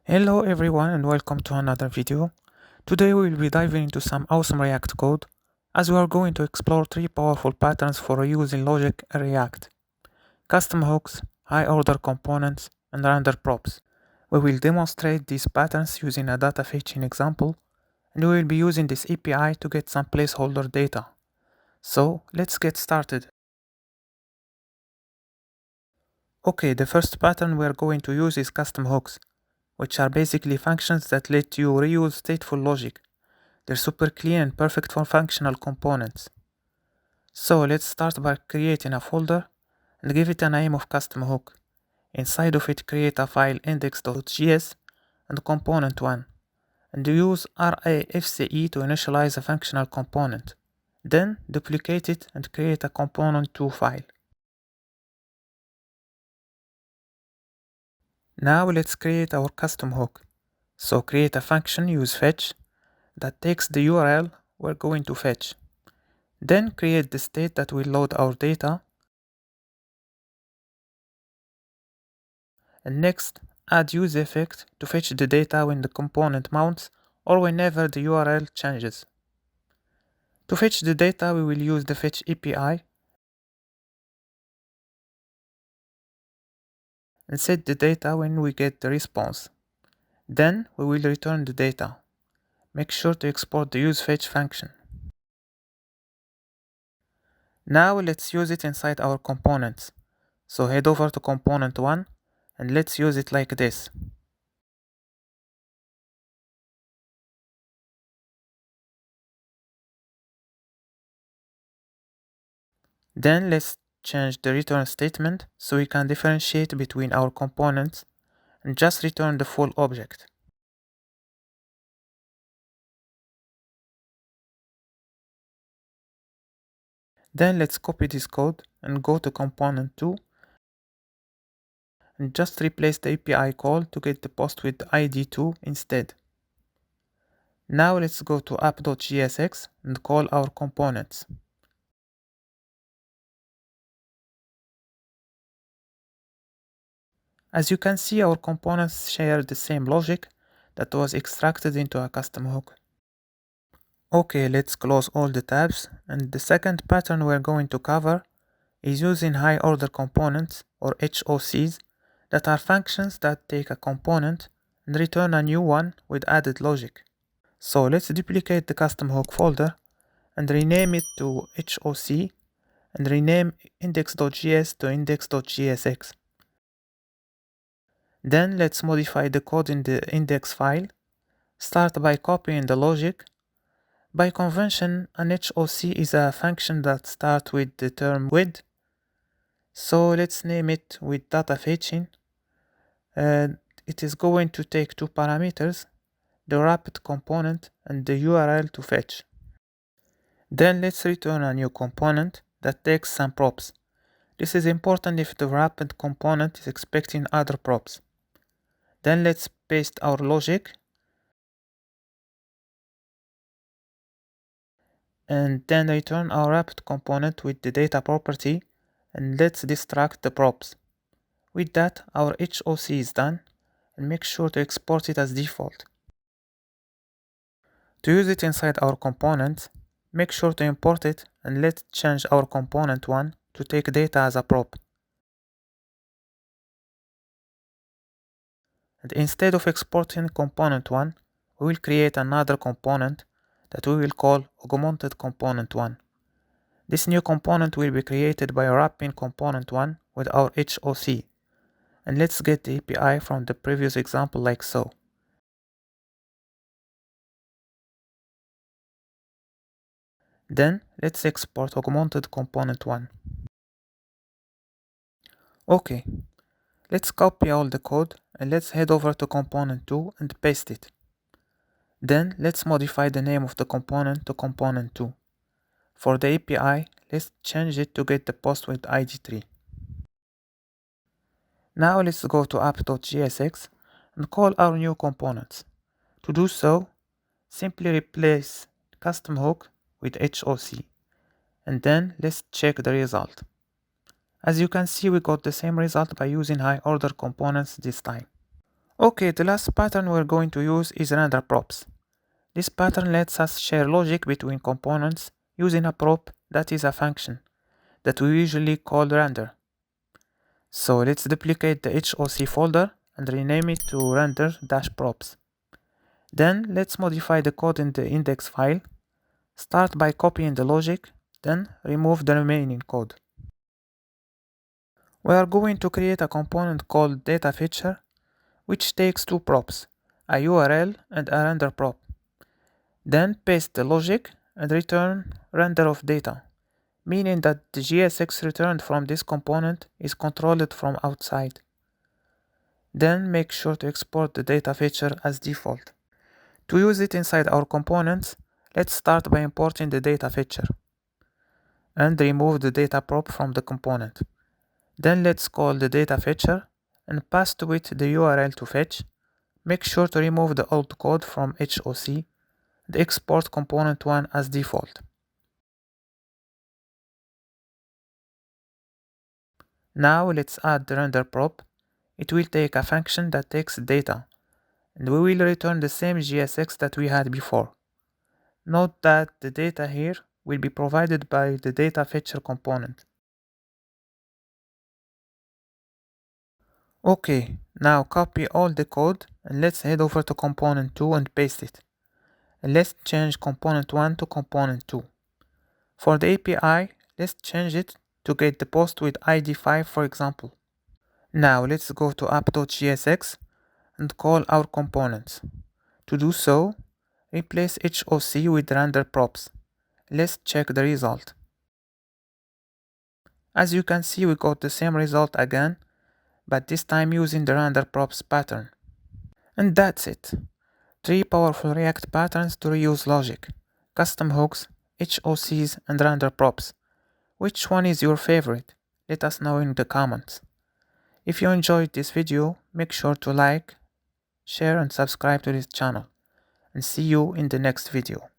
Hello everyone and welcome to another video. Today we will be diving into some awesome React code as we are going to explore three powerful patterns for reusing logic in React: custom hooks, high order components, and render props. We will demonstrate these patterns using a data fetching example, and we will be using this API to get some placeholder data. So let's get started. Okay, the first pattern we are going to use is custom hooks, which are basically functions that let you reuse stateful logic. They're super clean and perfect for functional components. So let's start by creating a folder and give it a name of custom hook. Inside of it, create a file index.js and component1, and use rafce to initialize a functional component. Then duplicate it and create a component2 file. Now let's create our custom hook. So create a function, use fetch, that takes the URL we're going to fetch. Then create the state that will load our data. And next, add use effect to fetch the data when the component mounts or whenever the URL changes. To fetch the data, we will use the fetch API and set the data when we get the response. Then we will return the data. Make sure to export the useFetch function. Now let's use it inside our components. So head over to component 1 and let's use it like this. Then let's change the return statement so we can differentiate between our components and just return the full object. Then let's copy this code and go to component 2 and just replace the API call to get the post with ID2 instead. Now let's go to app.jsx and call our components. As you can see, our components share the same logic that was extracted into a custom hook. Okay, let's close all the tabs, and the second pattern we're going to cover is using high order components or HOCs that are functions that take a component and return a new one with added logic. So let's duplicate the custom hook folder and rename it to HOC and rename index.js to index.jsx. Then let's modify the code in the index file. Start by copying the logic. By convention, an HOC is a function that starts with the term with. So let's name it with data fetching. It is going to take two parameters, the wrapped component and the URL to fetch. Then let's return a new component that takes some props. This is important if the wrapped component is expecting other props. Then let's paste our logic and then return our wrapped component with the data property and let's distract the props. With that, our HOC is done, and make sure to export it as default. To use it inside our component, make sure to import it and let's change our component 1 to take data as a prop. And instead of exporting component 1, we will create another component that we will call augmented component 1. This new component will be created by wrapping component 1 with our HOC. And let's get the API from the previous example like so. Then let's export augmented component 1. Okay, let's copy all the code and let's head over to component 2 and paste it. Then let's modify the name of the component to component 2. For the API, let's change it to get the post with ID3. Now let's go to app.jsx and call our new components. To do so, simply replace custom hook with HOC. And then let's check the result. As you can see, we got the same result by using high order components this time. Okay, the last pattern we're going to use is render props. This pattern lets us share logic between components using a prop that is a function that we usually call render. So let's duplicate the HOC folder and rename it to render-props. Then let's modify the code in the index file. Start by copying the logic, then remove the remaining code. We are going to create a component called dataFetcher, which takes two props, a URL and a render prop. Then paste the logic and return render of data, meaning that the JSX returned from this component is controlled from outside. Then make sure to export the dataFetcher as default. To use it inside our components, let's start by importing the dataFetcher and remove the data prop from the component. Then let's call the dataFetcher and pass to it the URL to fetch. Make sure to remove the old code from HOC and export component 1 as default. Now let's add the render prop. It will take a function that takes data, and we will return the same JSX that we had before. Note that the data here will be provided by the dataFetcher component. Okay, now copy all the code and let's head over to component 2 and paste it. And let's change component 1 to component 2. For the API, let's change it to get the post with ID 5 for example. Now let's go to app.jsx and call our components. To do so, replace HOC with render props. Let's check the result. As you can see, we got the same result again, but this time using the render props pattern. And that's it. 3 powerful React patterns to reuse logic, custom hooks, HOCs, and render props. Which one is your favorite? Let us know in the comments. If you enjoyed this video, make sure to like, share and subscribe to this channel. And see you in the next video.